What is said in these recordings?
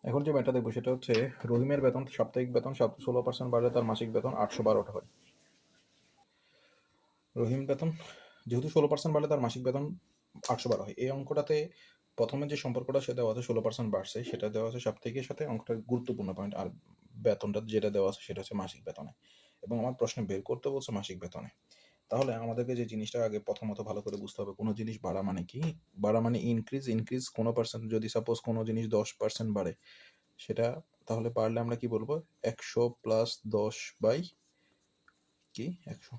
এখন যে ম্যাটটা দেখবো সেটা হচ্ছে রহিমের বেতন, সাপ্তাহিক বেতন 16% বাড়লে তার মাসিক বেতন 812 হয়। রহিম বেতন যেহেতু 16% বাড়লে তার মাসিক বেতন 812 হয়। এই অঙ্কটাতে প্রথমে যে সম্পর্কটা সেটা দেওয়া আছে 16% বাড়ছে, সেটা দেওয়া আছে সাপ্তাহিকের সাথে, অঙ্কটার গুরুত্বপূর্ণ পয়েন্ট। আর বেতনটা যেটা দেওয়া আছে সেটা হচ্ছে মাসিক বেতনে, এবং আমার প্রশ্নে বের করতে বলছে মাসিক বেতনে। তাহলে আমাদেরকে যে জিনিসটা আগে প্রথমত ভালো করে বুঝতে হবে, কোনো জিনিস বাড়া মানে কি? বাড়া মানে ইনক্রিজ কোনো পার্সেন্ট। যদি সাপোজ কোনো জিনিস 10% বাড়ে, সেটা তাহলে পারলে আমরা কি বলবো? 100 প্লাস 10 বাই কি 100।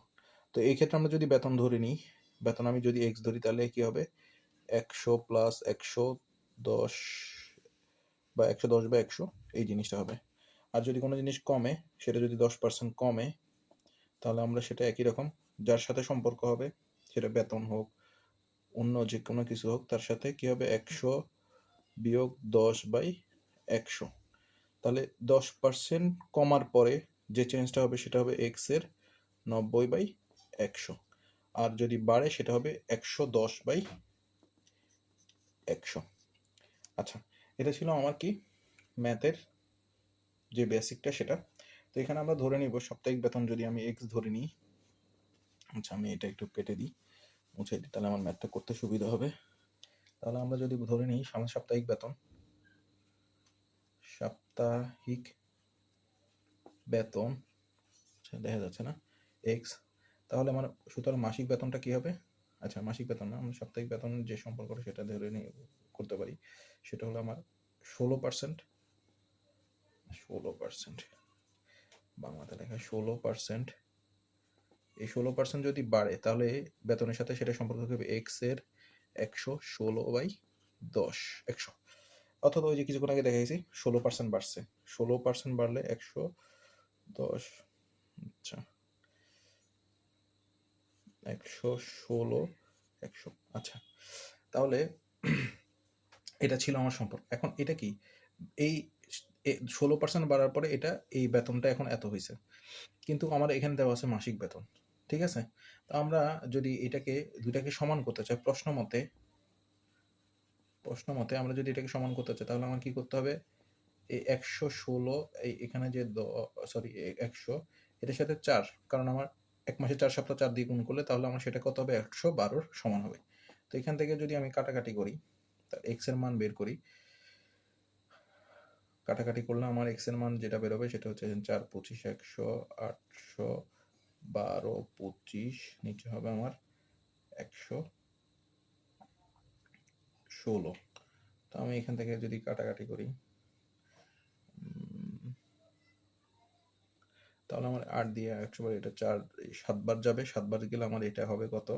তো এই ক্ষেত্রে আমরা যদি বেতন ধরে নিই, বেতন আমি যদি এক্স ধরি, তাহলে কি হবে? 100 প্লাস 110 বা 110 বা 100, এই জিনিসটা হবে। আর যদি কোনো জিনিস কমে, সেটা যদি 10% কমে, তাহলে আমরা সেটা একই রকম যার সাথে সম্পর্ক হবে, সেটা বেতন হোক অন্য যে কোনো কিছু হোক, তার সাথে কি হবে? 100 বিয়োগ 10 বাই 100। তাহলে 10% কমার পরে যে চেঞ্জটা হবে সেটা হবে এক্স এর 90/100। আর যদি বাড়ে সেটা হবে 110/100। আচ্ছা, এটা ছিল আমার কি ম্যাথের যে বেসিকটা সেটা। তো এখানে আমরা ধরে নিব সাপ্তাহিক বেতন যদি আমি এক্স ধরে নিই। আচ্ছা, আমি এটা একটু কেটে দিই, মুছে দিই, তাহলে আমার ম্যাথটা করতে সুবিধা হবে। তাহলে আমরা যদি ধরে নিই সাপ্তাহিক বেতন, সাপ্তাহিক বেতন, আচ্ছা দেখা যাচ্ছে না, এক্স, তাহলে আমার সুতরাং মাসিক বেতনটা কি হবে? আচ্ছা, মাসিক বেতন না, আমরা সাপ্তাহিক বেতনের যে সম্পর্কটা সেটা ধরে নিয়ে করতে পারি। সেটা হলো আমার 16%, 16%, বাংলাতে লেখা 16%। এই 16% যদি বাড়ে, তাহলে বেতনের সাথে সেটা সম্পর্ক হবে এক্স এর 116/10, 100। অর্থাৎ ওই যে কিছুক্ষণ আগে দেখাইছি 16% বাড়ছে, 16% বাড়লে 110, আচ্ছা 116, 100। আচ্ছা, তাহলে এটা ছিল আমার সম্পর্ক। এখন এটা কি? এই 16% বাড়ার পরে এটা এই বেতনটা এখন এত হয়েছে, কিন্তু আমার এখানে দেওয়া আছে মাসিক বেতন, ঠিক আছে? তো আমরা যদি এটাকে দুইটাকে সমান করতে চাই, প্রশ্ন মতে আমরা যদি এটাকে সমান করতে চাই, তাহলে আমার কি করতে হবে? এই 116, এই এখানে যে সরি 100, এটার সাথে 4, কারণ আমার এক মাসে 4 সপ্তাহ 4 দিয়ে গুণ করলে তাহলে আমার সেটা কত হবে? 112 সমান হবে। তো এখান থেকে যদি আমি কাটাকাটি করি, এক্স এর মান বের করি, কাটাকাটি করলে আমার এক্স এর মান যেটা বেরোবে সেটা হচ্ছে 4 25 100, 800 12 25, নিচে হবে আমার 116। তো আমি এখান থেকে যদি কাটাকাটি করি, তাহলে আমার 8 দিয়ে 100 বার, এটা 4 7বার যাবে, 7বার গেলে আমার এটা হবে কত?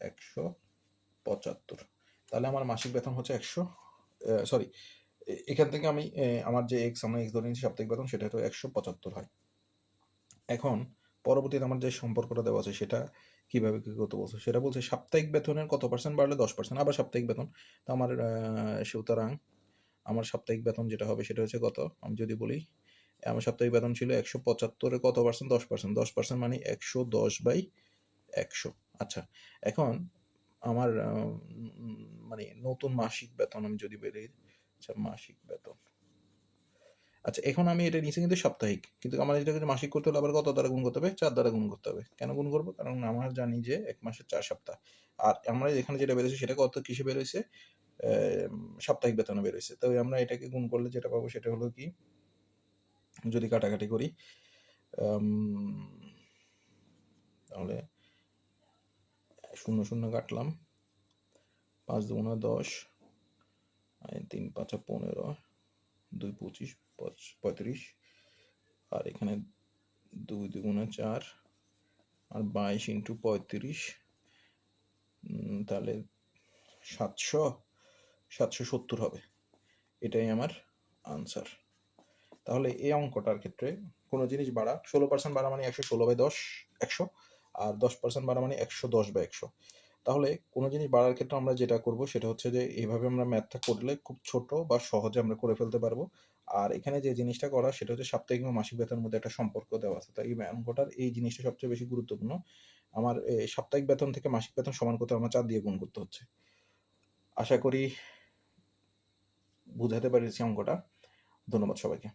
175। তাহলে আমার মাসিক বেতন হচ্ছে 100, সরি, এখান থেকে আমি আমার যে এক্স, আমরা এক্স ধরে নিচ্ছি, সাপ্তাহিক বেতন সেটা হলো 175 হয়। এখন পরবর্তীতে আমার যে সম্পর্কটা দেওয়া আছে সেটা কিভাবে কি করতে বলছে, সেটা বলছে সাপ্তাহিক বেতনের কত পার্সেন্ট বাড়লে 10%, আবার সাপ্তাহিক বেতন। তো আমার সুতরাং আমার সাপ্তাহিক বেতন যেটা হবে সেটা হচ্ছে কত? আমি যদি বলি, আমার সাপ্তাহিক বেতন ছিল 175-এর কত পার্সেন্ট? 10%, 10% মানে 110/100। আচ্ছা, এখন আমার মানে নতুন মাসিক বেতন আমি যদি বেরি, আচ্ছা মাসিক বেতন, আচ্ছা এখন আমি এটা নিচে কিন্তু সাপ্তাহিক, কিন্তু আমার এটাকে যদি মাসিক করতে হলে আবার কত দ্বারা গুণ করতে হবে? 4 দ্বারা গুণ করতে হবে। কেন গুণ করবো? কারণ আমরা জানি যে এক মাসে 4 সপ্তাহ। আর আমরা এখানে যেটা বেরোছে সেটা কত কিসে বেরোইছে? সাপ্তাহিক বেতনে বেরোইছে। তো আমরা এটাকে গুণ করলে যেটা পাবো সেটা হলো কি, যদি কাটাকাটি করি, তাহলে 0 0 কাটলাম, 5 2 10, 3 5 15, 2 25, 35, আর এখানে 2 2 4, আর 22 ইন্টু 35, তাহলে 770 হবে। এটাই আমার আনসার। তাহলে এই অঙ্কটার ক্ষেত্রে কোনো জিনিস বাড়া, 16% বাড়া মানে 116/10, 100। আর 10% বাড়া মানে 110/100। তাহলে কোনো জিনিস বাড়ার ক্ষেত্রে আমরা যেটা করব সেটা হচ্ছে যে এইভাবে আমরা ম্যাথটা করলে খুব ছোট বা সহজে আমরা করে ফেলতে পারবো। আর এখানে যে জিনিসটা করা সেটা হচ্ছে সাপ্তাহিক এবং মাসিক বেতনের মধ্যে একটা সম্পর্ক দেওয়া আছে। তাই এই অঙ্কটার এই জিনিসটা সবচেয়ে বেশি গুরুত্বপূর্ণ। আমার সাপ্তাহিক বেতন থেকে মাসিক বেতন সমান করতে আমার 4 দিয়ে গুণ করতে হচ্ছে। আশা করি বুঝাতে পেরেছি অঙ্কটা। ধন্যবাদ সবাইকে।